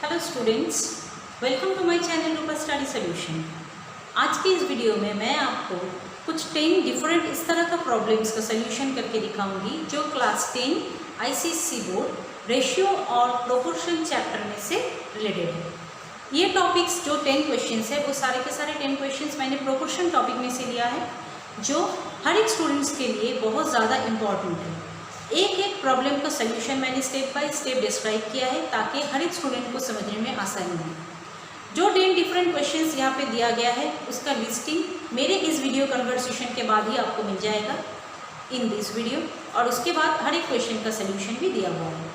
Hello students, welcome to my channel Rupa study solution. आज की इस वीडियो में मैं आपको कुछ 10 डिफरेंट इस तरह का प्रॉब्लम्स का सॉल्यूशन करके दिखाऊंगी जो क्लास 10 आईसीएसई बोर्ड रेशियो और प्रोपोर्शन चैप्टर में से रिलेटेड है। ये टॉपिक्स जो 10 क्वेश्चंस है वो सारे के सारे 10 क्वेश्चंस मैंने प्रोपोर्शन टॉपिक में से लिया है जो हर एक स्टूडेंट्स के लिए बहुत ज़्यादा इम्पॉर्टेंट है। एक एक प्रॉब्लम का सलूशन मैंने स्टेप बाय स्टेप डिस्क्राइब किया है ताकि हर एक स्टूडेंट को समझने में आसानी हो। जो 10 डिफरेंट क्वेश्चंस यहाँ पे दिया गया है उसका लिस्टिंग मेरे इस वीडियो कन्वर्सेशन के बाद ही आपको मिल जाएगा इन दिस वीडियो, और उसके बाद हर एक क्वेश्चन का सलूशन भी दिया हुआ है।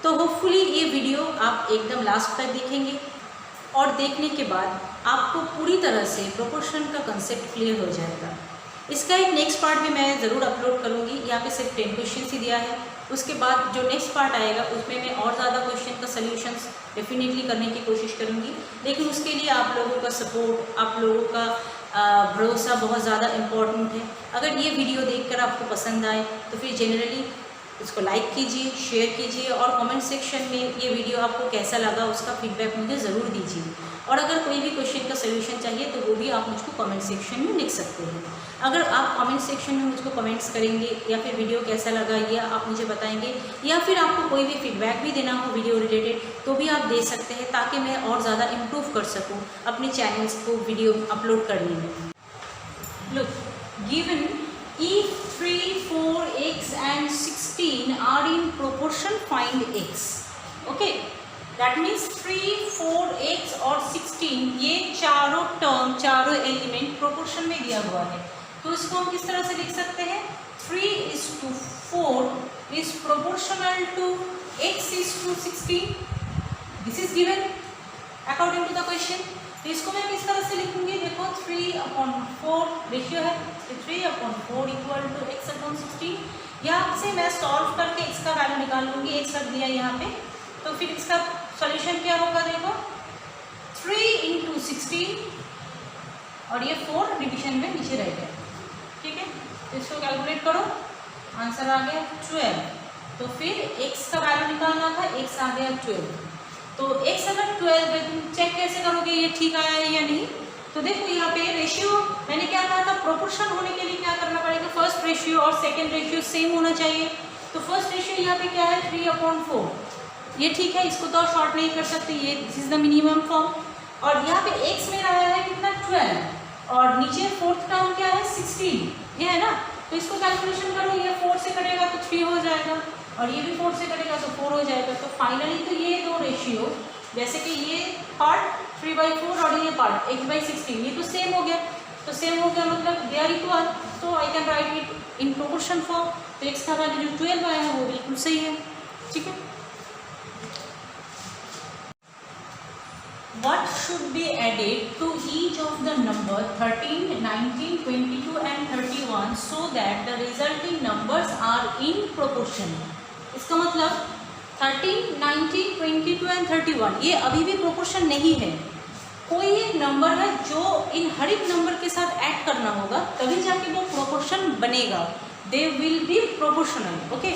तो होपफुली ये वीडियो आप एकदम लास्ट तक देखेंगे और देखने के बाद आपको पूरी तरह से प्रोपोर्शन का कंसेप्ट क्लियर हो जाएगा। इसका एक नेक्स्ट पार्ट भी मैं ज़रूर अपलोड करूँगी। यहाँ पे सिर्फ 10 क्वेश्चन ही दिया है, उसके बाद जो नेक्स्ट पार्ट आएगा उसमें मैं और ज़्यादा क्वेश्चन का सल्यूशंस डेफिनेटली करने की कोशिश करूँगी। लेकिन उसके लिए आप लोगों का सपोर्ट, आप लोगों का भरोसा बहुत ज़्यादा इम्पॉर्टेंट है। अगर ये वीडियो देखकर आपको पसंद आए तो फिर जनरली इसको लाइक कीजिए, शेयर कीजिए और कमेंट सेक्शन में ये वीडियो आपको कैसा लगा उसका फीडबैक मुझे ज़रूर दीजिए। और अगर कोई भी क्वेश्चन का सलूशन चाहिए तो वो भी आप मुझको कमेंट सेक्शन में लिख सकते हैं। अगर आप कमेंट सेक्शन में मुझको कमेंट्स करेंगे या फिर वीडियो कैसा लगा ये आप मुझे बताएंगे, या फिर आपको कोई भी फीडबैक भी देना हो वीडियो रिलेटेड तो भी आप दे सकते हैं ताकि मैं और ज़्यादा इम्प्रूव कर सकूँ अपने चैनल्स को वीडियो अपलोड करने में। Look, given if 3, 4, x and 16 are in proportion, find x. Okay, that means 3, 4, x और 16 ये चारों टर्म, चारों एलिमेंट प्रोपोर्शन में दिया हुआ है। तो इसको हम किस तरह से लिख सकते हैं? 3:4 is proportional to x:16. This is given according to the question. तो इसको मैं किस तरह से लिखूंगी? देखो 3/4 रेशियो है, 3/4 इक्वल टू x/16। यहाँ से मैं सॉल्व करके x का वैल्यू निकाल लूँगी। x रख दिया यहाँ पे, तो फिर इसका सॉल्यूशन क्या होगा? देखो 3 × 16 और ये 4 डिविजन में नीचे रह गया। ठीक है, तो इसको कैलकुलेट करो, आंसर आ गया 12। तो फिर x का वैल्यू निकालना था, x आ गया 12। तो x अगर 12 है तुम चेक कैसे करोगे ये ठीक आया है या नहीं? तो देखो यहाँ पे रेशियो मैंने क्या कहा था, प्रोपोर्शन होने के लिए क्या करना पड़ेगा? फर्स्ट रेशियो और सेकंड रेशियो सेम होना चाहिए। तो फर्स्ट रेशियो यहाँ पे क्या है? 3/4। ये ठीक है, इसको तो शॉर्ट नहीं कर सकते, ये this is the minimum form. और यहाँ पे x में रहा है कितना? 12, और नीचे फोर्थ टर्म क्या है? 16, ये है ना। तो इसको कैलकुलेशन करो, ये 4 से कटेगा तो 3 हो जाएगा, और ये भी 4 से कटेगा तो 4 हो जाएगा। तो फाइनली तो ये दो रेशियो, जैसे कि ये पार्ट 3/4 और ये पार्ट x/16, ये तो सेम हो गया। तो सेम हो गया मतलब दे आर इक्वल, तो I can write it in proportion form. तो x का वैल्यू जो 12 आया है वो बिल्कुल सही है। ठीक है, What should be added to each of the number 13, 19, 22 and 31 so that the resulting numbers are in proportion? इसका मतलब 13, 19, 22 and 31 ये अभी भी प्रोपोर्शन नहीं है। कोई एक नंबर है जो इन हर एक नंबर के साथ ऐड करना होगा तभी जाके वो प्रोपोर्शन बनेगा। They will be proportional. Okay,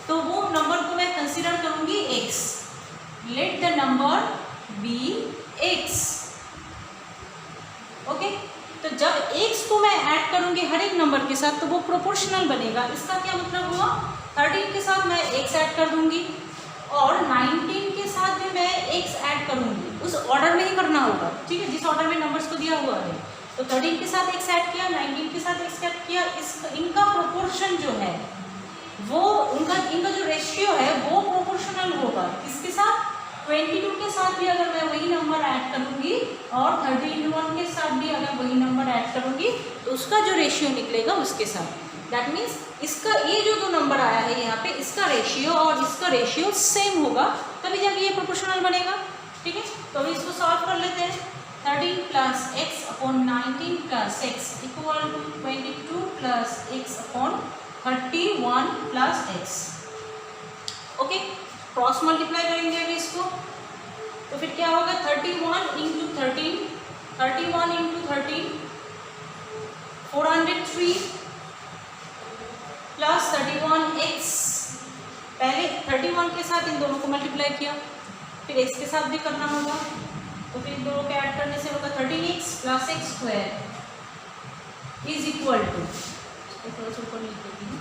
तो वो नंबर को मैं कंसिडर करूंगी x। Let the number be x। Okay, तो जब x को मैं ऐड करूंगी हर एक नंबर के साथ तो वो प्रोपोर्शनल बनेगा। इसका क्या मतलब हुआ? 13 के साथ मैं x ऐड कर दूंगी और 19 के साथ भी मैं x ऐड करूंगी। उस ऑर्डर में ही करना होगा, ठीक है, जिस ऑर्डर में नंबर्स को दिया हुआ है। तो 13 के साथ x ऐड किया, 19 के साथ x ऐड किया। इनका प्रोपोर्शन जो है वो इनका जो रेशियो है वो प्रोपोर्शनल होगा। इसके साथ 22 के साथ भी अगर मैं वही नंबर ऐड करूंगी और 31 के साथ भी अगर वही नंबर ऐड करूंगी तो उसका जो रेशियो निकलेगा उसके साथ, दैट मीन्स इसका ये जो दो नंबर आया है यहाँ पे, इसका रेशियो और इसका रेशियो सेम होगा तभी जाके ये प्रोपोर्शनल बनेगा। ठीक है, तो अभी इसको सॉल्व कर लेते हैं। 13 + x/19 + x equal to 22 + x/31 + x। Okay, cross multiply करेंगे अभी इसको, तो फिर क्या होगा? 31 × 13, 31 × 13 403 + 31x। पहले 31 के साथ इन दोनों को मल्टीप्लाई किया, फिर x के साथ भी करना होगा, तो फिर दोनों के ऐड करने से होगा 13x plus x square is equal to, थोड़ा सा ऊपर लिख देती हूँ,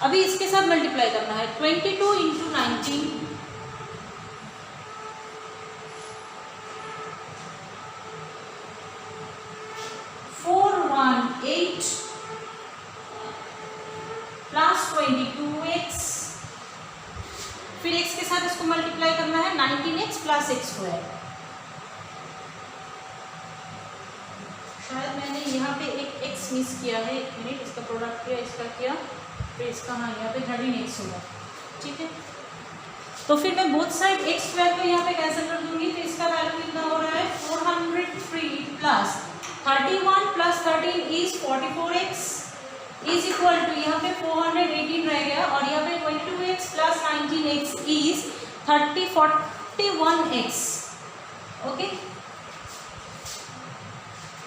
अभी इसके साथ मल्टीप्लाई करना है 22 इंटू 19 418 प्लस 22x, फिर x के साथ इसको मल्टीप्लाई करना है 19x प्लस x स्क्वायर। शायद मैंने यहाँ पे एक x मिस किया है, एक मिनट, इसका प्रोडक्ट किया, इसका किया, फिर इसका, हाँ यहाँ पे 13x होगा, ठीक है। तो फिर मैं बोथ साइड x स्क्वायर को यहाँ पे कैंसिल कर दूंगी, तो इसका वैल्यू कितना हो रहा है 403 plus 31 plus 13 is 44x is equal to, यहाँ पे 418 रह गया और यहाँ पे 22x plus 19x is 41x। Okay,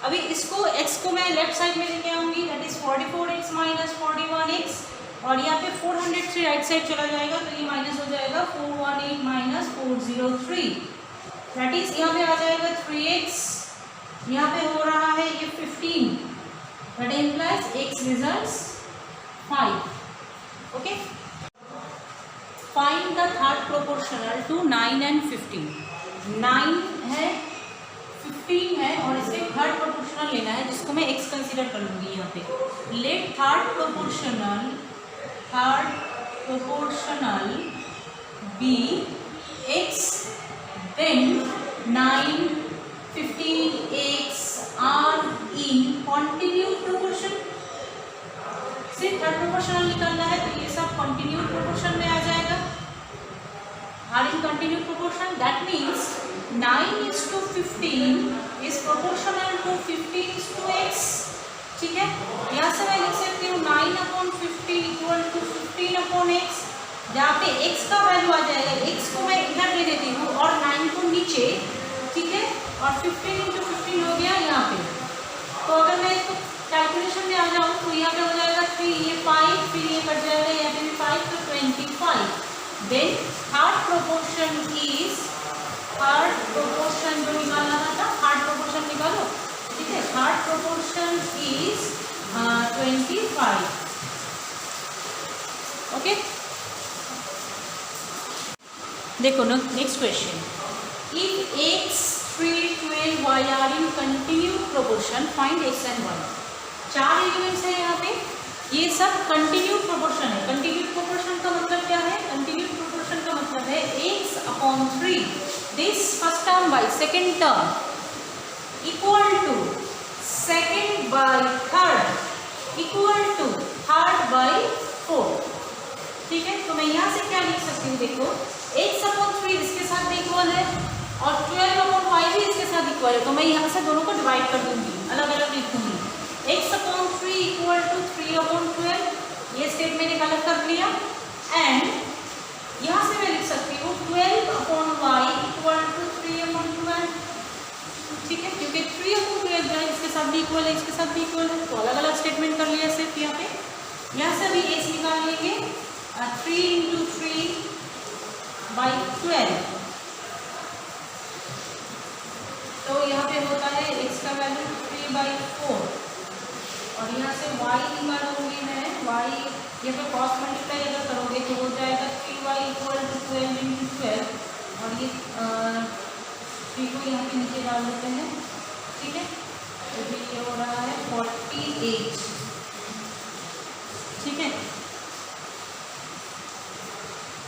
अभी इसको x को मैं लेफ्ट साइड में लेके आऊंगी, that is 44x minus 41x, और यहाँ पे 403 राइट साइड चला जाएगा, तो ये माइनस हो जाएगा 418 माइनस 403, दैट इज यहाँ पे आ जाएगा 3x, यहाँ पे हो रहा है ये 15, that implies x results 5। Okay, find the third proportional to 9 and 15। 9 है, 15 है, और इसके थर्ड प्रोपोर्शनल लेना है जिसको मैं x कंसीडर कर लूंगी यहाँ पे। Let third proportional be x, then 9, 15x are in continued proportion. सिर्फ थर्ड प्रोपोर्शनल निकालना है, तो ये सब कॉन्टिन्यूड प्रोपोर्शन में आ जाएगा, are in continued proportion, that means 9:15 is proportional to 15:x। ठीक है, यहाँ से मैं लिख सकती हूँ 9/15 इक्वल टू 15/x, जहाँ पे x का वैल्यू आ जाएगा, x को मैं इधर ले देती हूँ और 9 को नीचे, ठीक है, और 15 × 15 हो गया यहाँ पे। तो अगर मैं इसको कैलकुलेशन में आ जाऊँ तो यहाँ पे हो जाएगा 3, ये 5, फिर ये कट जाएगा, यहाँ पे भी 5, तो 25। देन थर्ड प्रोपोर्शन जो निकालना था, थर्ड प्रोपोर्शन निकालो, ठीक है, थर्ड प्रोपोर्शन इज 25। ओके, देखो ना next question, if x, 3, 12, y are in continued proportion, find x and y। 4 elements है यहाँ पे, ये सब कंटिन्यूड प्रोपोर्शन है। कंटिन्यूड प्रोपोर्शन का मतलब क्या है? कंटिन्यूड प्रोपोर्शन का मतलब है x/3 this first term by second term equal to second by third equal to third by fourth. ठीक है, तो मैं यहाँ से क्या लिख सकती हूँ, देखो x/3 इसके साथ भी इक्वल है और 12/y भी इसके साथ इक्वल है, तो मैं यहाँ से दोनों को डिवाइड कर दूंगी, अलग अलग लिखूंगी। x/3 इक्वल टू 3/12, ये स्टेप मैंने गलत कर लिया, एंड यहाँ से मैं लिख सकती हूँ 12/y इक्वल टू 3/12। ठीक है, क्योंकि 3/12 जो है इसके साथ भी इक्वल है, इसके साथ भी इक्वल है, तो अलग अलग स्टेटमेंट कर लिया सिर्फ यहाँ पे। यहाँ से अभी x निकाल लेंगे, 3 × 3/12, तो यहाँ पे होता है x का वैल्यू 3/4, और यहाँ से y निकालूंगी मैं, y ये पे क्रॉस मल्टीप्लाई अगर करोगे तो हो जाएगा 3y इक्वल टू 12 × 12, और ये 3 को यहाँ पे नीचे डाल देते हैं। ठीक है, तो फिर ये हो रहा है 48। ठीक है,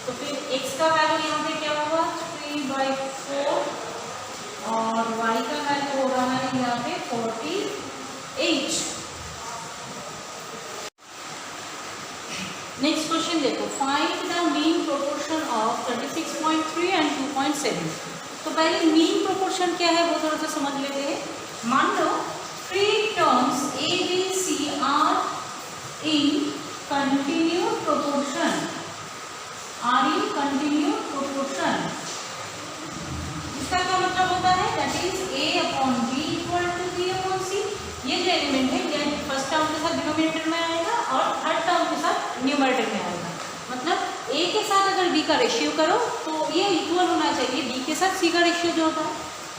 तो फिर x का वैल्यू यहाँ पे क्या होगा 3/4, और y का वैल्यू हो रहा है यहाँ पे 48। नेक्स्ट क्वेश्चन देखो, find the mean proportion of 36.3 and 2.7। तो पहले मीन प्रोपोर्शन क्या है वो थोड़ा सा समझ लेते हैं। मान लो 3 terms a b c are in continued proportion, इसका क्या मतलब होता है, that is a/b equal to b/c। ये जो एलिमेंट है ये फर्स्ट टर्म के साथ डिनोमिनेटर में आएगा और थर्ड टर्म के साथ न्यूमरेटर में आएगा। मतलब ए के साथ अगर बी का रेशियो करो तो ये इक्वल होना चाहिए बी के साथ सी का रेशियो जो होता है।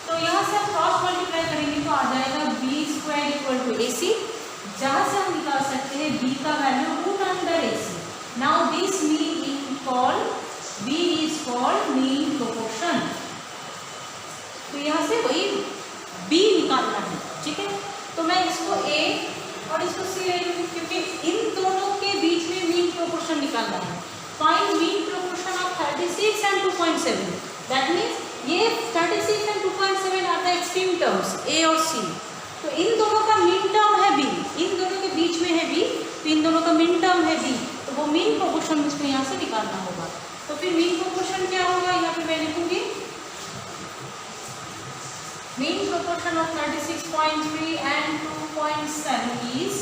तो यहाँ से हम क्रॉस मल्टीप्लाई करेंगे तो आ जाएगा B square equal to A C, जहाँ से हम निकाल सकते हैं बी का value root under A C. Now this mean B is called mean proportion. तो यहाँ से वही बी निकालना है, ठीक है। तो मैं इसको ए और इसको सी ले लूँगी, क्योंकि इन दोनों के बीच में मीन प्रोपोर्शन निकालना है। Find mean proportion of 36 and 2.7। That means ये 36 एंड 2.7 आता है एक्सट्रीम टर्म्स ए और सी। तो इन दोनों का मीन टर्म है बी, इन दोनों के बीच में है बी, तो इन दोनों का मीन टर्म है बी। तो वो मीन प्रोपोर्शन मुझको यहाँ से निकालना होगा। तो फिर मीन प्रोपोर्शन क्या होगा, यहाँ पे मैं लिखूंगी mean proportion of 36.3 and 2.7 is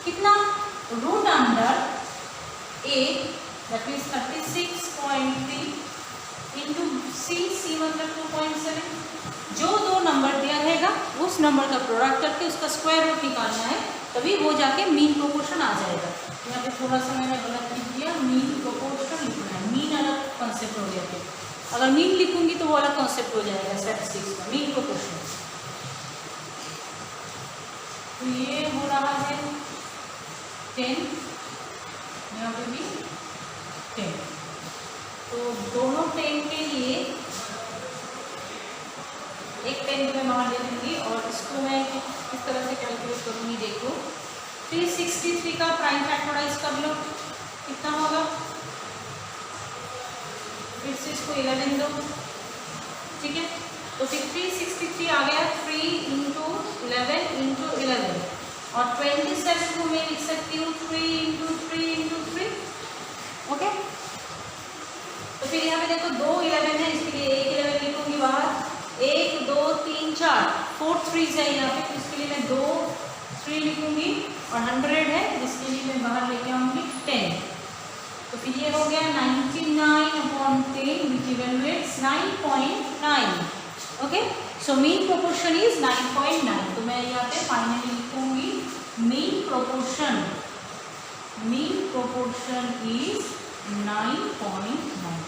कितना, root under a, that means 36.3 into c मतलब 2.7। जो दो नंबर दिया रहेगा उस नंबर का प्रोडक्ट करके उसका स्क्वायर रूट निकालना है, तभी वो जाके मीन प्रोपोर्शन आ जाएगा। यहाँ पे थोड़ा सा मैंने गलत लिख दिया, मीन प्रोपोर्शन लिखना है, मीन अलग कॉन्सेप्ट हो गया। फिर अगर मीन लिखूंगी तो वो अलग कॉन्सेप्ट हो जाएगा स्टैटिस्टिक्स का, मीन प्रोपोर्शन। तो ये हो रहा है 10, यहाँ पे भी 10। तो दोनों 10 के लिए एक 10 मैं बाहर ले लूँगी और इसको मैं किस तरह से कैलकुलेट करूँगी देखो। 363 का प्राइम फैक्टराइज कर लो, कितना होगा, फिर से इसको 11 दो, ठीक है। तो फिर 363 आ गया, 3 इंटू 11 इंटू 11, और 27 को मैं लिख सकती हूँ 3 इंटू 3 इंटू 3, ओके। तो फिर यहाँ पे देखो 2 11 है, इसके लिए एक 11 लिखूंगी बाहर, 1 2 3 4, 4 3 है यहाँ पे, तो इसके लिए मैं 2 3 लिखूंगी, और 100 है जिसके लिए मैं बाहर लेके आऊँगी 10। तो फिर ये हो गया 99/10 which evaluates 9.9, okay. So mean proportion is 9.9। तो मैं यहाँ पे फाइनली लिखूंगी mean proportion is 9.9।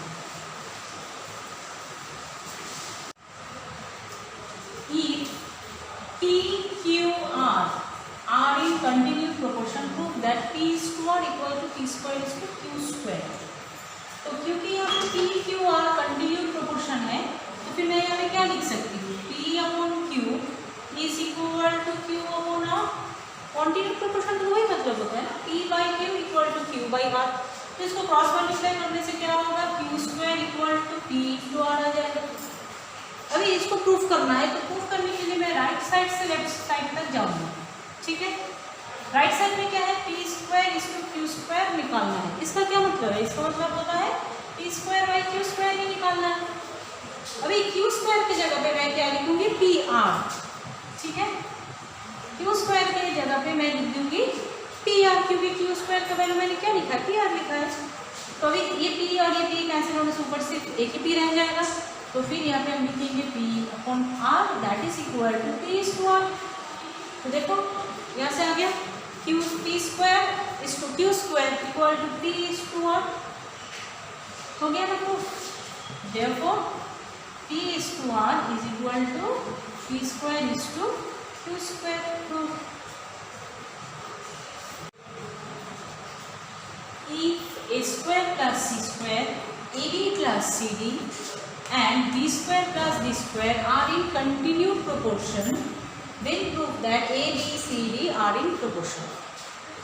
If P, Q, R are in continuous proportion, prove that P square equal to P square is to Q square। तो क्योंकि यहाँ पे P, Q, R continuous proportion है, तो फिर मैं यहाँ पे क्या लिख सकती हूँ, P upon Q is equal to Q upon R। Continuous proportion तो वही मतलब होता है ना, P by Q equal to Q by R। तो इसको क्रॉस मल्टीप्लाई करने से क्या होगा, Q square equal to P into R आ जाएगा। अभी इसको प्रूफ करना है, तो प्रूफ करने के लिए मैं राइट साइड से लेफ्ट साइड तक जाऊंगी, ठीक है। राइट साइड में क्या है, पी स्क्वायर इसको क्यू स्क्वायर निकालना है। इसका क्या मतलब है, इसका मतलब होता है p square by q square ही निकालना है। अभी क्यू स्क्वायर की जगह पे मैं क्या लिखूंगी, पी आर, ठीक है। क्यू स्क्वायर की जगह पे मैं लिख दूंगी पी आर, क्योंकि क्यू स्क्वायर का वैल्यू मैंने क्या लिखा है, पी आर लिखा है। तो अभी ये पी और ये पी कैंसिल होने से ऊपर से एक ही पी रह जाएगा। तो फिर यहाँ पे हम लिखेंगे P upon R that is equal to P is to R। तो देखो यहाँ से आ गया Q P square is to Q square equal to P is to R, हो गया ना proof. Therefore P is to R is equal to P square is to Q square. Proof. If A square plus C square, AB plus CD and B square plus D square are in continued proportion, then prove that A, B, C, D are in proportion।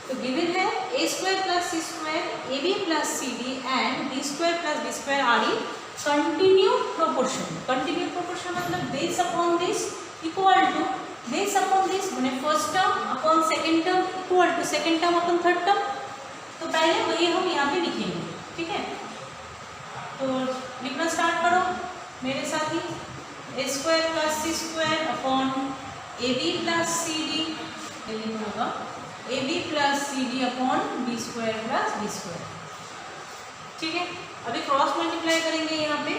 तो given है A square plus C square, AB plus CD and B square plus D square are in continued proportion। continued proportion मतलब this upon this equal to this upon this, मैंने first term upon second term equal to second term upon third term। तो पहले वही हम यहाँ पे लिखेंगे, ठीक है। तो लिखना स्टार्ट करो मेरे साथ ही, a square plus c square upon a B plus C d होगा, A B plus C d upon b square plus b square, ठीक है। अभी क्रॉस मल्टीप्लाई करेंगे यहाँ पे,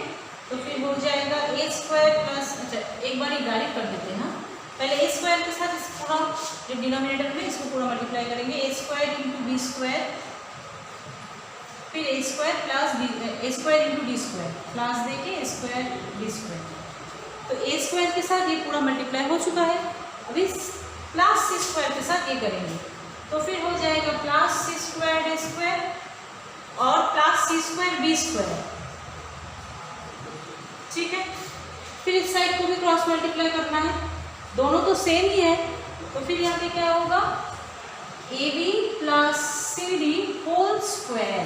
तो फिर हो जाएगा ए स्क्वायर प्लस, अच्छा एक बार ही डायरेक्ट कर देते हैं, पहले ए स्क्वायर के साथ इस पूरा जो डिनोमिनेटर में इसको पूरा मल्टीप्लाई करेंगे, a square into b square फिर a square plus b, a square into d square, plus दे के ए स्क्वायर डी स्क्वायर। तो ए स्क्वायर के साथ ये पूरा मल्टीप्लाई हो चुका है। अभी प्लस सी स्क्वायर के साथ ये करेंगे तो फिर हो जाएगा plus c square d square और plus c square b square. ठीक है, फिर इस साइड को भी क्रॉस मल्टीप्लाई करना है, दोनों तो सेम ही है। तो फिर यहाँ पे क्या होगा, A B plus C D whole square,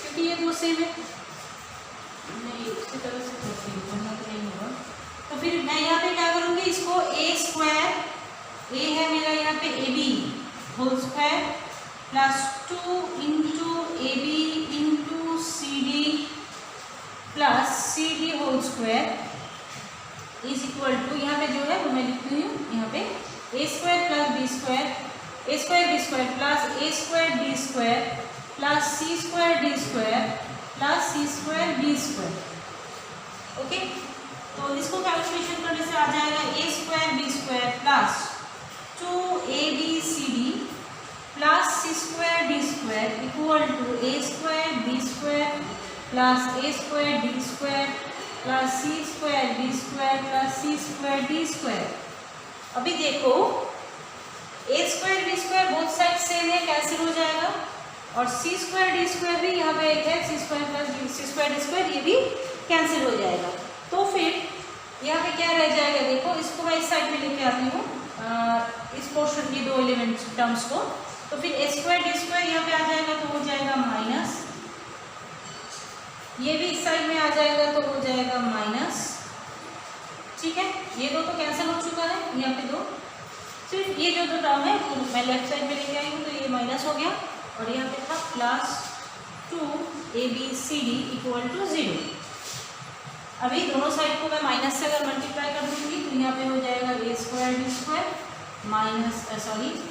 क्योंकि ये दो सेम है, नहीं उसी तरह से करना तो नहीं होगा। तो फिर मैं यहाँ पे क्या करूँगी, इसको ए स्क्वायर, ए है मेरा यहाँ पे A B whole square plus 2 into A B into C D plus C D whole square is equal to, यहाँ पे जो है वो मैं लिखती हूँ यहाँ पे a square plus b square, a square b square plus a square d square plus c square d square plus c square b square. Okay, तो इसको कैलकुलेशन करने से आ जाएगा a square b square plus 2abcd plus c square d square equal to a square b square plus a square d square plus c square b square plus c square d square. अभी देखो ए square b square both side same है, cancel हो जाएगा, और सी square d square भी यहाँ पे एक है, सी square plus c square d square ये भी कैंसिल हो जाएगा। तो फिर यहाँ पे क्या रह जाएगा, देखो इसको मैं इस साइड में लेके आती हूँ, इस पोर्शन की दो एलिमेंट टर्म्स को। तो फिर ए स्क्वायर डी स्क्वायर यहाँ पे आ जाएगा तो हो जाएगा माइनस, ये भी इस साइड में आ जाएगा तो हो जाएगा माइनस। ठीक है, ये दो तो कैंसिल हो चुका है, यहाँ पे दो, सिर्फ ये जो दो टर्म है वो मैं लेफ्ट साइड में लेके आई हूँ तो ये माइनस हो गया, और यहाँ पे था प्लस 2abcd इक्वल टू 0। अभी दोनों साइड को मैं माइनस से अगर मल्टीप्लाई कर दूंगी तो यहाँ पे हो जाएगा a square d square minus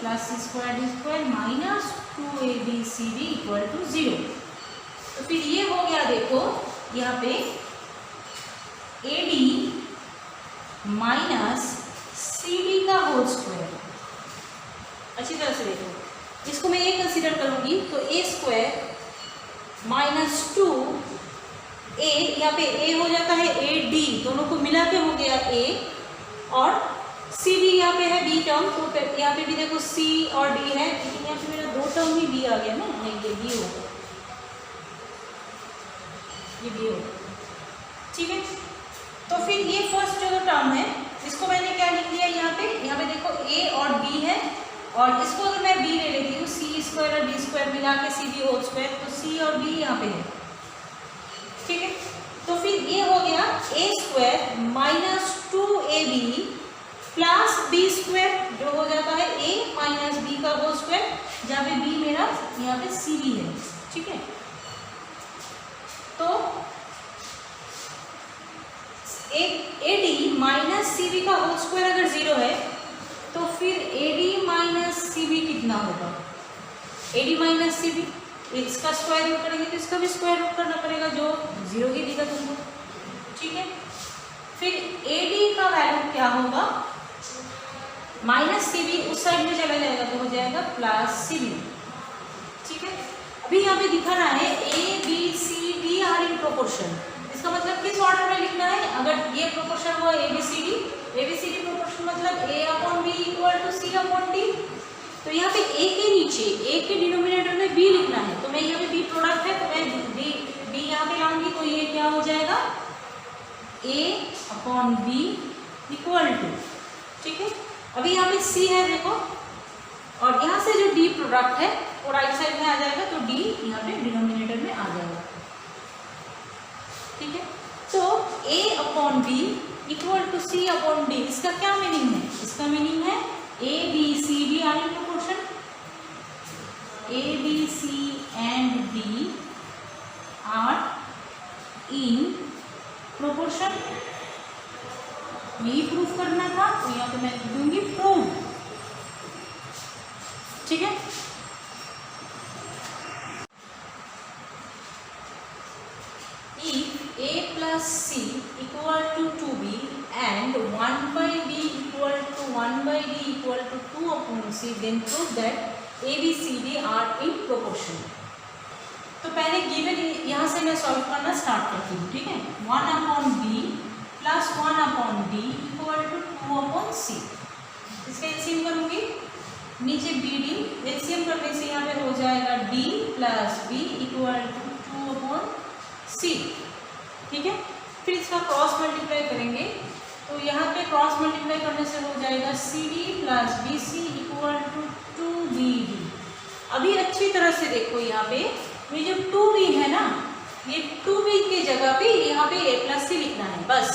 plus c square d square minus 2abcd equal to 0। तो फिर ये हो गया, देखो यहाँ पे a D minus c d का होल स्क्वायर। अच्छी तरह से देखो, इसको मैं ये कंसीडर करूँगी तो ए स्क्वायर माइनस 2 ए, यहाँ पे ए हो जाता है ए डी, दोनों को मिला के हो गया ए, और सी डी यहाँ पे है बी टर्म, तो यहाँ पे भी देखो सी और डी है, लेकिन यहाँ पे मेरा दो टर्म ही बी आ गया ना, नहीं ये बी होगा, ये बी होगा। ठीक है, तो फिर ये फर्स्ट जो टर्म है इसको मैंने क्या लिख लिया यहाँ पे देखो ए और बी है, और इसको अगर मैं बी ले लेती हूँ, सी स्क्वायर और डी स्क्वायर मिला के सी डी होल स्क्वायर, तो सी और बी यहाँ पे है। ठीक है, तो फिर ये हो गया a square minus 2ab plus b square, जो हो जाता है ए माइनस बी का होल स्क्वायर, जहाँ पे बी मेरा यहाँ पे सी बी है। ठीक है, तो A D minus C B का होल स्क्वायर अगर 0 है तो फिर A D minus C B कितना होगा, A D minus C B, इसका स्क्वायर रूट करेंगे तो इसका भी स्क्वायर रूट करना पड़ेगा, जो 0 ही देगा तुमको। ठीक है, फिर ए डी का वैल्यू क्या होगा, माइनस सी बी उस साइड में चला जाएगा तो हो जाएगा प्लस सी बी। ठीक है, अभी यहाँ पे दिखाना है A B C D are in proportion, इसका मतलब किस ऑर्डर में लिखना है, अगर ये प्रोपोर्शन हुआ a B C d proportion मतलब a upon b equal to c upon d, तो यहाँ पे ए के नीचे ए के डिनोमिनेटर में बी लिखना है, तो मैं यहाँ पे बी प्रोडक्ट है तो मैं बी यहाँ पे लाऊंगी, तो ये क्या हो जाएगा ए अपॉन बी इक्वल टू। ठीक है, अभी यहाँ पे सी है देखो, और यहाँ से जो डी प्रोडक्ट है वो राइट साइड में आ जाएगा, तो डी यहाँ पे डिनोमिनेटर में आ जाएगा। ठीक है, तो a upon b equal to c upon d, इसका क्या मीनिंग है, इसका मीनिंग है A B C D are in proportion, a B c and d are in proportion. यही प्रूफ करना था, तो यहाँ पे मैं लिख दूंगी प्रूव। ठीक है, if a plus c equal to 2b and 1 by b equal to 1 by d equal to 2 upon c, then prove that a b c d are in proportion। तो तो पहले गिवन यहाँ से मैं सॉल्व करना start करती हूँ, ठीक है। 1/b plus 1/d equal to 2/c। इसका एलसीएम करूँगी, नीचे बी डी, एलसीएम करने से यहाँ पे हो जाएगा d plus B equal to 2/c, ठीक है। फिर इसका क्रॉस मल्टीप्लाई करेंगे, तो यहाँ पे क्रॉस मल्टीप्लाई करने से हो जाएगा C D plus B C equal to 2bd। अभी अच्छी तरह से देखो, यहाँ पे ये जो 2b है ना, ये 2b की जगह पे यहाँ पे a प्लस सी लिखना है बस।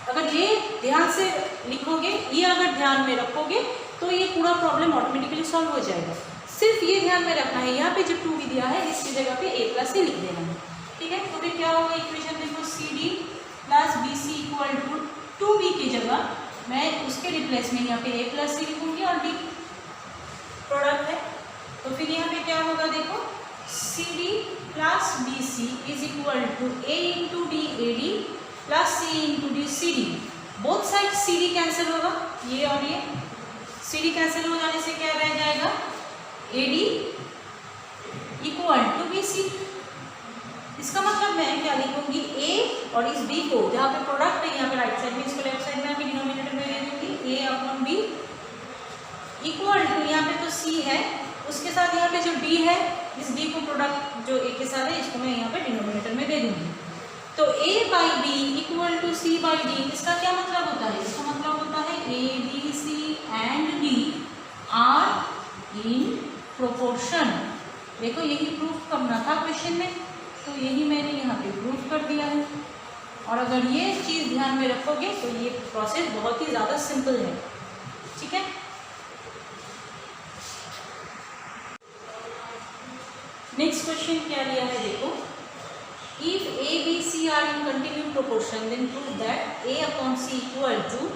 अगर ये ध्यान से लिखोगे, ये अगर ध्यान में रखोगे तो ये पूरा प्रॉब्लम ऑटोमेटिकली सॉल्व हो जाएगा। सिर्फ ये ध्यान में रखना है, यहाँ पे जो 2b दिया है इसकी जगह पे a प्लस सी लिख देना है, ठीक है। तो फिर क्या होगा इक्वेशन देखो, C D plus B C equal to 2b की जगह मैं उसके रिप्लेस में यहाँ पे a प्लस सी लिखूंगी और d प्रोडक्ट है। तो फिर यहाँ पे क्या होगा देखो, C D plus B C is equal to a into D A D plus C into D C D. Both side C D cancel होगा, ये और ये सी डी कैंसिल हो जाने से क्या रह जाएगा, A D equal to B C. इसका मतलब मैं क्या लिखूंगी, a और इस b को जहाँ पे प्रोडक्ट है यहाँ पे राइट साइड में, इसको लेफ्ट साइड में डिनोमिनेटर में ले दूंगी, a upon b equal to यहाँ पे तो c है, उसके साथ यहाँ पे जो d है, इस d को प्रोडक्ट जो a के साथ है इसको मैं यहाँ पे डिनोमिनेटर में दे दूंगी। तो a by b equal to c by d, इसका क्या मतलब होता है, इसका मतलब होता है a b c and d are in proportion. देखो यही प्रूफ करना था क्वेश्चन में, तो यही मैंने यहाँ पे प्रूफ कर दिया है। और अगर ये चीज़ ध्यान में रखोगे तो ये प्रोसेस बहुत ही ज़्यादा सिंपल है, ठीक है। नेक्स्ट क्वेश्चन क्या लिया है देखो, if a b c are in continue proportion then prove that a upon c equal to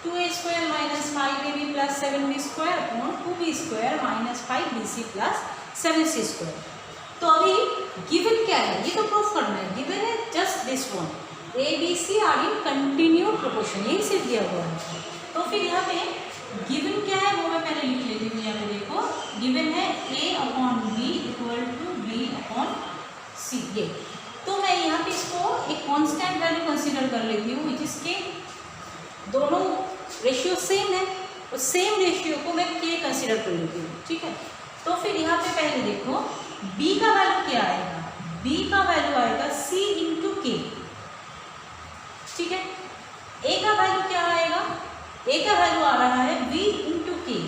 2a square minus 5ab plus 7b square upon 2b square minus 5bc plus 7c square. तो अभी given क्या है, ये तो proof करना है। Given है just this one, a b c are in continue proportion, यही सिर्फ दिया हुआ है। तो फिर यहाँ पे गिवन क्या है वो मैं पहले लिख लेती हूँ। यहाँ पे देखो गिवन है a upon b equal to b upon c, ये। तो मैं यहाँ पे इसको एक कांस्टेंट वैल्यू कंसीडर कर लेती हूँ, जिसके दोनों रेशियो सेम है, और सेम रेशियो को मैं k कंसीडर कर लेती हूँ, ठीक है। तो फिर यहाँ पे पहले देखो b का वैल्यू क्या आएगा, b का वैल्यू आएगा c इंटू के, ठीक है। a का वैल्यू क्या आएगा, a का वैल्यू आ रहा है b इंटू के,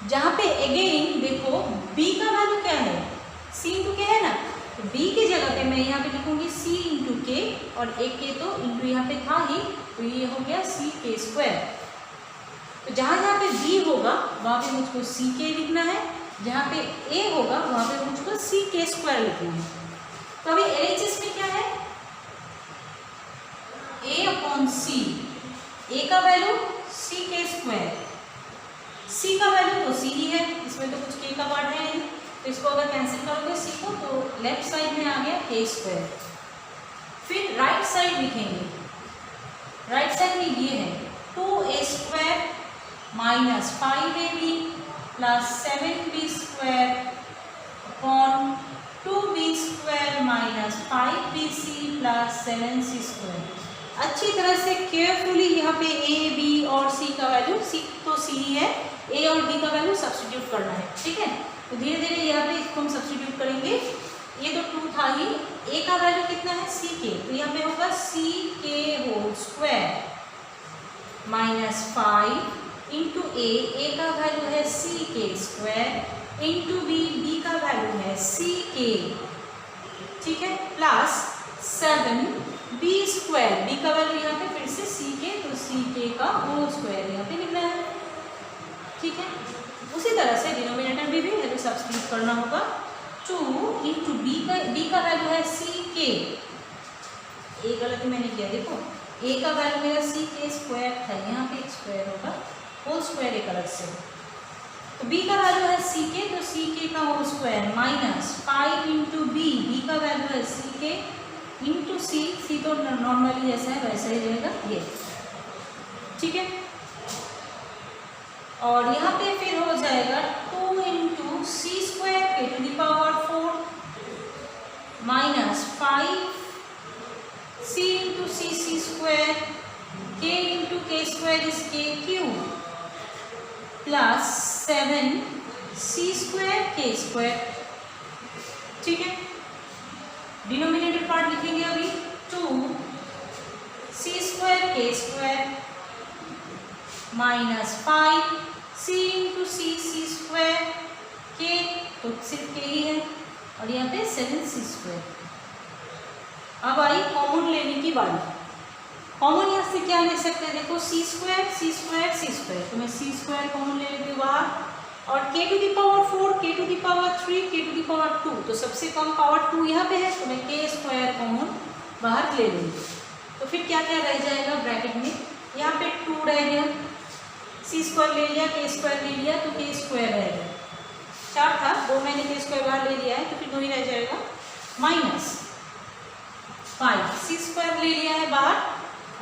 जहाँ पे अगेन देखो b का वैल्यू क्या है, c इंटू के है ना, तो b की जगह पे मैं यहाँ पे लिखूंगी c इंटू के, और एक के तो इंटू यहाँ पे था ही, तो ये हो गया c के स्क्वायर। तो जहाँ जहाँ पे b होगा वहाँ पे मुझको c के लिखना है, जहाँ पे a होगा वहाँ पे मुझको c के स्क्वायर लिखना है। तो अभी LHS में क्या है, a अपॉन c, a का value c K square, c का वैल्यू तो c ही है, इसमें तो कुछ k का पार्ट है नहीं, तो इसको अगर कैंसिल करोगे c को तो लेफ्ट साइड में आ गया k स्क्वायर। फिर राइट साइड लिखेंगे, राइट साइड में ये है 2a square minus 5ab plus 7b square upon 2b square minus 5bc plus 7c square. अच्छी तरह से केयरफुली यहाँ पे a b और c का वैल्यू, c तो c ही है, a और b का वैल्यू सब्स्टिट्यूट करना है, ठीक है। तो धीरे धीरे यहाँ पे इसको हम सब्स्टिट्यूट करेंगे। ये तो 2 था ही, a का वैल्यू कितना है c के, तो यहाँ पे होगा c K whole square minus 5 into a का वैल्यू है c K square into b का वैल्यू है c के, ठीक है, प्लस 7b स्क्वायर, b का वैल्यू यहाँ पे फिर से c के, तो c के का होल स्क्वायर यहाँ पे लिखना है, ठीक है। उसी तरह से डिनोमिनेटर में भी वैल्यू सब्स्टिट्यूट करना होगा। 2 इंटू b का वैल्यू है c के, a गलती मैंने किया, देखो a का वैल्यू मेरा c के स्क्वायर था, यहाँ पे एक स्क्वायर होगा, होल स्क्वायर एक अलग से, तो b का वैल्यू है c के, तो c के का whole square minus 5 into b का वैल्यू है c के इंटू c तो नॉर्मली जैसा है वैसा ही रहेगा ये, ठीक है। और यहाँ पे फिर हो जाएगा 2 into C square K to the power 4 minus 5c into C square, k into K square is K cube, plus 7c square के स्क्वायर। ठीक है, डिनोमिनेटर पार्ट लिखेंगे अभी 2c स्क्वायर के square minus 5c into C square K, तो सिर्फ के ही है, और यहाँ पे 7c स्क्वायर। अब आई कॉमन लेने की बारी। कॉमन यहाँ से क्या ले सकते हैं, देखो c स्क्वायर सी स्क्वायर सी स्क्वायर, तो मैं c स्क्वायर कॉमन ले लेती हूँ बाहर, और k to the power 4, k to the power 3, k to the power 2, तो सबसे कम पावर 2 यहाँ पे है, तो मैं k स्क्वायर कॉमन बाहर ले लूँगी। तो फिर क्या क्या रह जाएगा ब्रैकेट में, यहाँ पे 2 रह गया, सी स्क्वायर ले लिया, के स्क्वायर ले लिया, तो के स्क्वायर रह गया, 4 था, 2 मैंने के स्क्वायर बाहर ले लिया है, तो फिर 2 ही रह जाएगा, माइनस 5 सी स्क्वायर ले लिया है बाहर,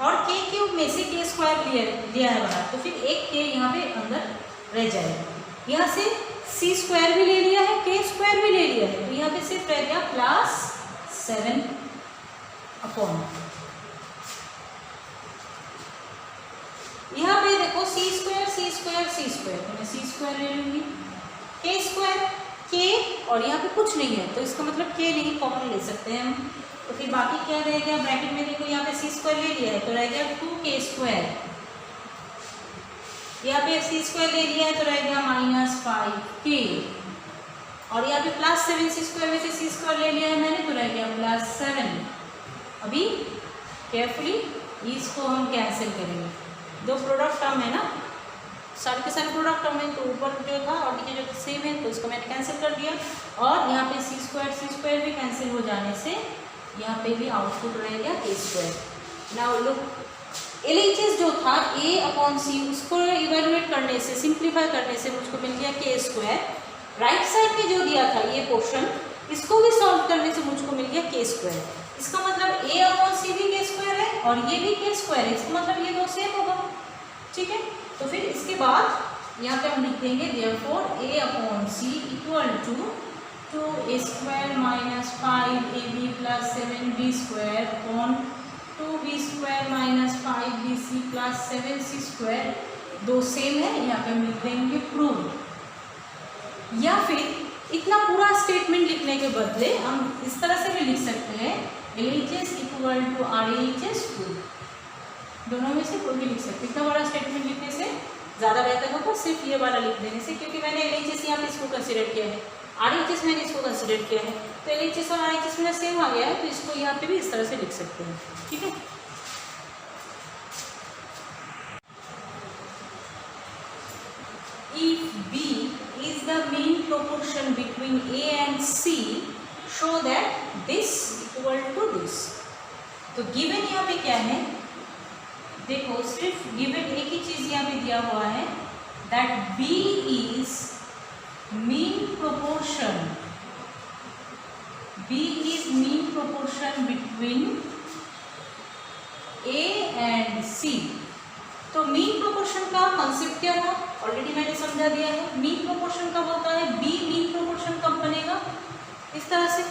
और के क्यूब में से के स्क्वायर लिया है बाहर, तो फिर एक के यहाँ पे अंदर रह जाएगा। यहाँ से सी स्क्वायर भी ले लिया है, के स्क्वायर भी ले लिया है, तो यहाँ पे सिर्फ रह गया प्लस 7 अपॉन, यहाँ पे देखो सी स्क्वायर सी स्क्वायर सी स्क्वायर, तो मैं सी स्क्वायर ले लूँगी, के स्क्वायर के, और यहाँ पे कुछ नहीं है, तो इसका मतलब के नहीं कॉमन ले सकते हैं हम, तो फिर बाकी क्या रह गया ब्रैकेट में, देखो यहाँ पे सी स्क्वायर ले लिया है, तो रह गया 2k स्क्वायर, यहाँ पे सी स्क्वायर ले लिया है, तो रह गया माइनस 5k, और यहाँ पे प्लस 7c स्क्वायर में से सी स्क्वायर ले लिया है मैंने, तो रह गया प्लस 7। अभी केयरफुली इसको हम कैंसिल करेंगे, दो प्रोडक्ट टर्म है ना, सारे के सारे प्रोडक्ट टर्म है, तो ऊपर जो था और नीचे जो सेम है, तो इसको मैंने कैंसिल कर दिया, और यहाँ पे सी स्क्वायर भी कैंसिल हो जाने से यहाँ पे भी आउटपुट रहेगा के स्क्वायर। नाउ लुक, LHS जो था a/c, उसको इवेलुएट करने से, सिंप्लीफाई करने से मुझको मिल गया के स्क्वायर। राइट साइड में जो दिया था ये पोर्शन, इसको भी सॉल्व करने से मुझको मिल गया के स्क्वायर। इसका मतलब a/c भी के स्क्वायर है और ये भी के स्क्वायर है, इसका मतलब ये दो सेम होगा। ठीक है, तो फिर इसके बाद यहाँ पे हम लिख देंगे therefore a/c equal to 2a square minus 5ab plus 7b square upon 2b square minus 5bc plus 7c square, दो सेम है, यहाँ पे हम लिख देंगे प्रूव। या फिर इतना पूरा स्टेटमेंट लिखने के बदले हम इस तरह से भी लिख सकते हैं LHS equal to RLHS prove, दोनों में से कोई भी लिख सकते हैं। इतना बड़ा स्टेटमेंट लिखने से ज़्यादा बेहतर होगा सिर्फ ये वाला लिख देने से, क्योंकि मैंने LHS यहाँ पे इसको कंसिडर किया है, RHS मैंने इसको कंसिडर किया है, तो LHS और RHS मेरा सेम आ गया है, तो इसको यहाँ पे भी इस तरह से लिख सकते हैं। ठीक है, if B is the mean proportion between A and C, show that this equal to this। तो given यहाँ पे क्या है, देखो सिर्फ given एक ही चीज यहाँ पे दिया हुआ है, that B is mean proportion, B is mean proportion between A and C। तो मीन प्रोपोर्शन का कॉन्सेप्ट क्या था, ऑलरेडी मैंने समझा दिया है। मीन प्रोपोर्शन कब होता है, बी मीन प्रोपोर्शन कब बनेगा, इस तरह से,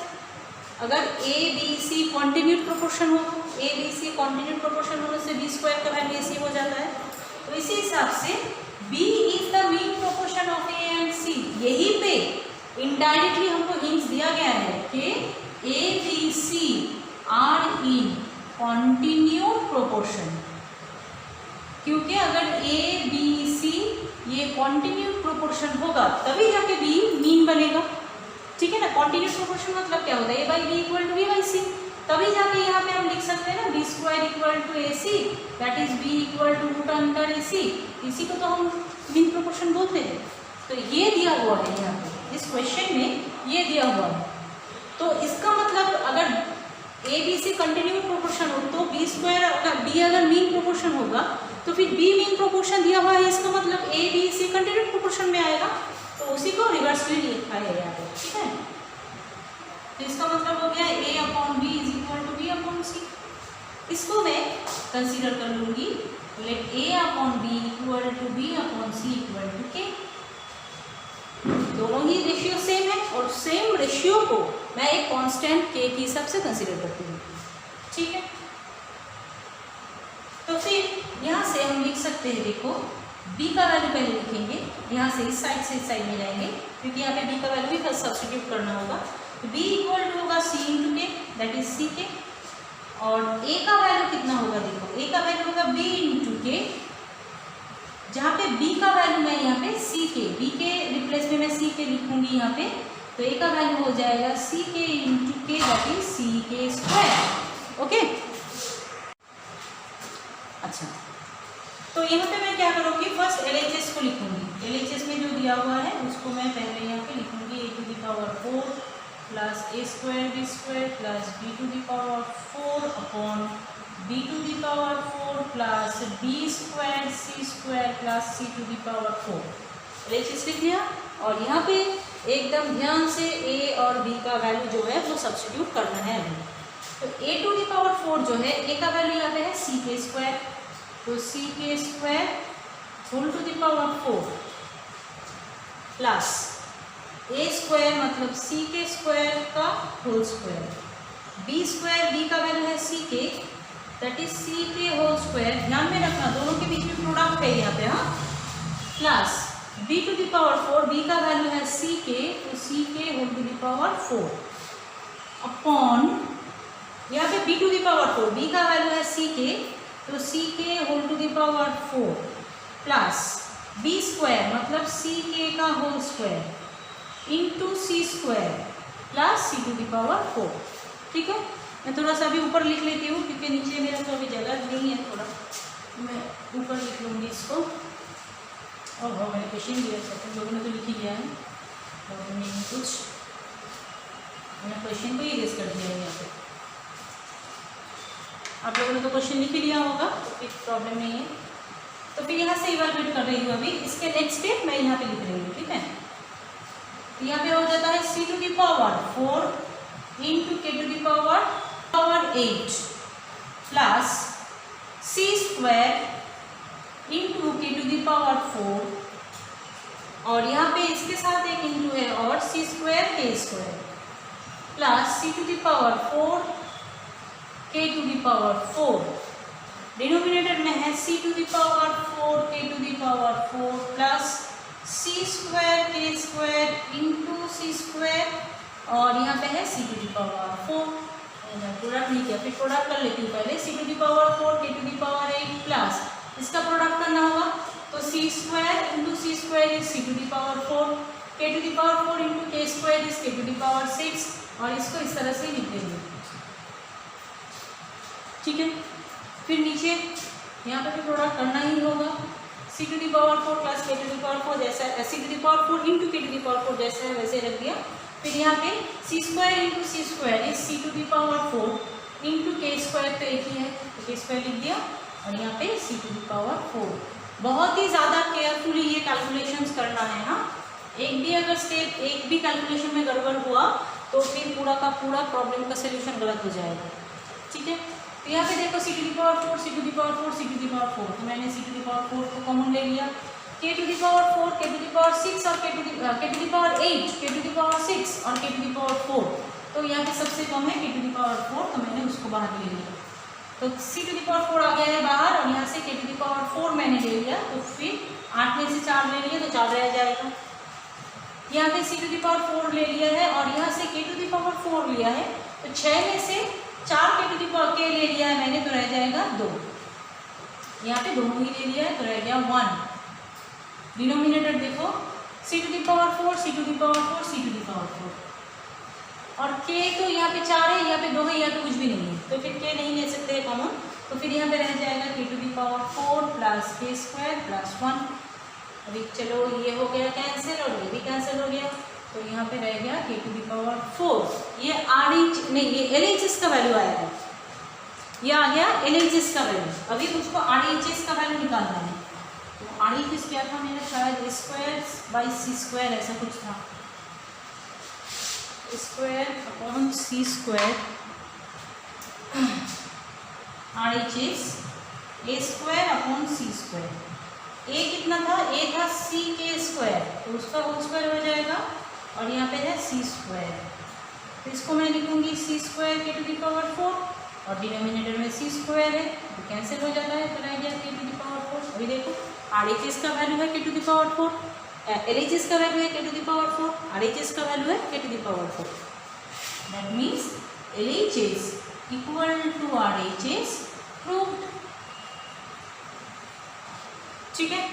अगर ए बी सी कॉन्टिन्यूट प्रोपोर्शन हो, ए बी सी कॉन्टिन्यूट प्रोपोर्शन होने से बी स्क्वायर का वैल्यू सी हो जाता है, तो इसी हिसाब से b is the mean proportion of a and c. यही पे इनडायरेक्टली हमको हिंट्स दिया गया है कि a B c are in continued proportion, क्योंकि अगर ए बी सी ये कॉन्टिन्यूट प्रोपोर्शन होगा तभी जाके बी मीन बनेगा। ठीक है ना, कॉन्टिन्यूट प्रोपोर्शन मतलब क्या होता है, a by b equal to b by c, तभी जाके यहाँ पे हम लिख सकते हैं ना b square equal to A c, that is b equal to root under A c, इसी को तो हम मीन प्रोपोर्शन बोलते हैं। तो ये दिया हुआ है यहाँ पे, इस क्वेश्चन में ये दिया हुआ है, तो इसका मतलब अगर ए बी सी कंटिन्यूट प्रोपोर्शन हो तो बी स्क्वायर, अगर बी अगर मीन प्रोपोर्शन होगा तो फिर बी मीन प्रोपोर्शन दिया हुआ है, इसका मतलब ए बी सी कंटिन्यूट प्रोपोर्शन में आएगा, तो उसी को रिवर्सली लिखा है यहाँ पे। ठीक है, तो इसका मतलब हो गया a upon b is equal to b upon c. इसको मैं कंसीडर कर लूँगी, let a upon b equal to b upon c equal to k. दोनों ही रेशियो सेम है और सेम रेशियो को मैं एक कांस्टेंट k के हिसाब से कंसीडर करती हूँ, ठीक है। तो फिर यहाँ से हम लिख सकते हैं, देखो b का वैल्यू पहले लिखेंगे, यहाँ से इस साइड से इस साइड में जाएंगे क्योंकि यहाँ पे b का वैल्यू भी फर्स्ट सब्स्टिट्यूट करना होगा। तो b इक्वल टू होगा c इंटू के, दैट इज सी के, और a का वैल्यू कितना होगा, देखो a का वैल्यू होगा b इंटू के, जहाँ पे b का वैल्यू मैं यहाँ पे c के, b के रिप्लेस में मैं c के लिखूंगी यहाँ पे, तो a का वैल्यू हो जाएगा c के इंटू के, that is c K square, okay. अच्छा, तो यहाँ पे मैं क्या करूँगी, फर्स्ट LHS को लिखूंगी। LHS में जो दिया हुआ है उसको मैं पहले यहाँ पे लिखूंगी a to the power 4 plus a square b square plus b to the power 4 upon b to the power 4 plus b square c square plus c to the power 4। LHS लिख दिया, और यहाँ पे एकदम ध्यान से a और b का वैल्यू जो है वो सब्स्टिट्यूट करना है अभी। तो a टू द पावर 4 जो है, a का वैल्यू यहाँ पे है c के स्क्वायर, तो c K square whole to the power 4 plus a square मतलब c के स्क्वायर का whole square, b square, b का वैल्यू है c K, that is c K whole square, ध्यान में रखना दोनों के बीच में प्रोडक्ट है यहाँ पे, हाँ, plus b to the power 4, b का वैल्यू है c के, तो c K whole to the power 4 upon यहाँ पे b to the power 4, b का वैल्यू है c के, तो c K whole to the power 4 plus b square मतलब c K का whole square into c square plus c to the power 4, ठीक है। मैं थोड़ा सा अभी ऊपर लिख लेती हूँ क्योंकि नीचे मेरा तो अभी जगह नहीं है, थोड़ा मैं ऊपर लिख लूँगी इसको। और मैंने क्वेश्चन दिया था, तुम लोगों ने तो लिख ही लिया है, और नहीं कुछ, मैंने क्वेश्चन को ही रेस कर दिया है यहाँ पे। आप लोगों ने तो क्वेश्चन लिख ही लिया होगा, तो फिर प्रॉब्लम नहीं है। तो फिर यहाँ से इवैल्यूएट कर रही हूँ अभी, इसके नेक्स्ट स्टेप मैं यहाँ पे लिख रही हूँ, ठीक है। तो यहाँ पे हो जाता है c to the power 4 into k to the power 8 plus c square into k to the power 4, और यहाँ पे इसके साथ एक इंटू है और c स्क्वायर के square plus c to the power 4 k to the power 4, denominator में है c to the power 4 k to the power 4 प्लस c स्क्वायर के स्क्वायर इंटू c स्क्वायर, और यहाँ पे है c to the power 4, product नहीं किया, फिर प्रोडक्ट कर लेती हूँ पहले, c to the power 4 k to the power 8 plus इसका प्रोडक्ट करना होगा, तो c square into c square is c to the power 4, k to the power 4 इंटू k square is k to the power 6, और इसको इस तरह से लिख देंगे, ठीक है। फिर नीचे यहाँ पे भी प्रोडक्ट करना ही होगा, c टू द पावर 4 प्लस k टू द पावर 4 जैसा है, c टू द पावर 4 इंटू k टू द पावर 4 जैसा है वैसे रख दिया। फिर यहाँ पे c square into c square is c to the power 4 इंटू k स्क्वायर, तो एक ही है तो k स्क्वायर लिख दिया, और यहाँ पे c टू द पावर 4। बहुत ही ज़्यादा केयरफुली ये कैलकुलेशंस करना है, हाँ, एक भी अगर स्टेप एक भी कैलकुलेशन में गड़बड़ हुआ तो फिर पूरा का पूरा प्रॉब्लम का सोल्यूशन गलत हो जाएगा, ठीक है। तो यहाँ पे देखो c to the power 4 c to the power 4 c to the power 4, तो मैंने c टू द पावर 4 को कॉमन ले लिया, k to the power 4 k to the power 6 और k to the power 8 k to the power 6 और k to the power 4, तो यहाँ पे सबसे कम है k टू द पावर 4, तो मैंने उसको बाहर ले लिया, तो c टू द पावर 4 आ गया है बाहर, और यहाँ से k टू द पावर 4 मैंने ले लिया, तो फिर 8 में से 4 ले लिया तो 4 रह जाएगा। यहाँ पे c टू द पावर 4 ले लिया है, और यहाँ से k टू द पावर 4 लिया है, तो 6 में से 4 k to the power k ले लिया है मैंने, तो रह जाएगा 2, यहाँ पे दोनों ही ले लिया है तो रह गया 1। डिनोमिनेटर देखो c to the power 4 c to the power 4 c to the power 4, और k तो यहाँ पे 4 है, यहाँ पे 2 है, यहाँ पे कुछ भी नहीं है, तो फिर k नहीं ले सकते हैं कॉमन, तो फिर यहाँ पे रह जाएगा k टू द पावर 4 प्लस k स्क्वायर प्लस 1। अभी चलो ये हो गया कैंसिल और ये भी कैंसिल हो गया, तो यहाँ पे रह गया k टू द पावर 4, ये RH नहीं, ये LHS का वैल्यू आया है, ये आ गया LHS का वैल्यू। अभी मुझको RHS का वैल्यू निकालना है, तो RHS क्या था मेरा, शायद a square by c square ऐसा कुछ था, square upon c square, RHS a square upon c square, a कितना था, a था c के स्क्वायर, तो उसका होल स्क्वायर हो जाएगा, और यहाँ पे है c स्क्वायर, तो इसको मैं लिखूंगी सी square K to the power 4 और डिनोमिनेटर में सी स्क्वायर है तो कैंसिल हो जाता है, फिर आ गया के टू द पावर 4। अभी देखो RHS का वैल्यू है k to the power 4, LHS का वैल्यू है k to the power 4, RHS का वैल्यू है k to the power 4। That means LHS equal to RHS proved. ठीक है,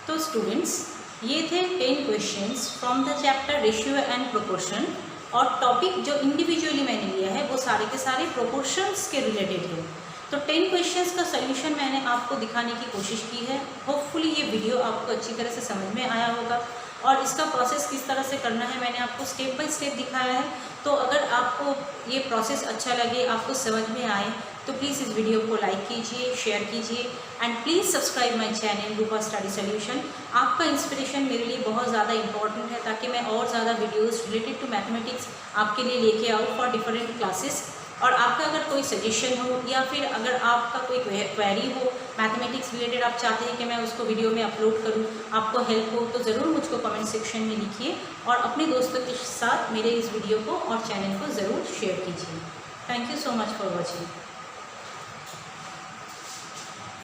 तो स्टूडेंट्स ये थे 10 questions from the chapter ratio and proportion, और टॉपिक जो इंडिविजुअली मैंने लिया है वो सारे के सारे प्रोपोर्शंस के रिलेटेड है। तो 10 क्वेश्चंस का सॉल्यूशन मैंने आपको दिखाने की कोशिश की है। होपफुली ये वीडियो आपको अच्छी तरह से समझ में आया होगा, और इसका प्रोसेस किस तरह से करना है मैंने आपको स्टेप बाय स्टेप दिखाया है। तो अगर आपको ये प्रोसेस अच्छा लगे, आपको समझ में आए, तो प्लीज़ इस वीडियो को लाइक कीजिए, शेयर कीजिए, and please subscribe my channel Rupa study solution. आपका इंस्पिरेशन मेरे लिए बहुत ज़्यादा इंपॉर्टेंट है, ताकि मैं और ज़्यादा वीडियोस रिलेटेड टू मैथमेटिक्स आपके लिए लेके आऊँ फॉर डिफरेंट क्लासेस। और आपका अगर कोई सजेशन हो या फिर अगर आपका कोई क्वेरी हो मैथमेटिक्स रिलेटेड, आप चाहते हैं कि मैं उसको वीडियो में अपलोड करूं, आपको हेल्प हो, तो ज़रूर मुझको कमेंट सेक्शन में लिखिए, और अपने दोस्तों के साथ मेरे इस वीडियो को और चैनल को ज़रूर शेयर कीजिए। Thank you so much for watching.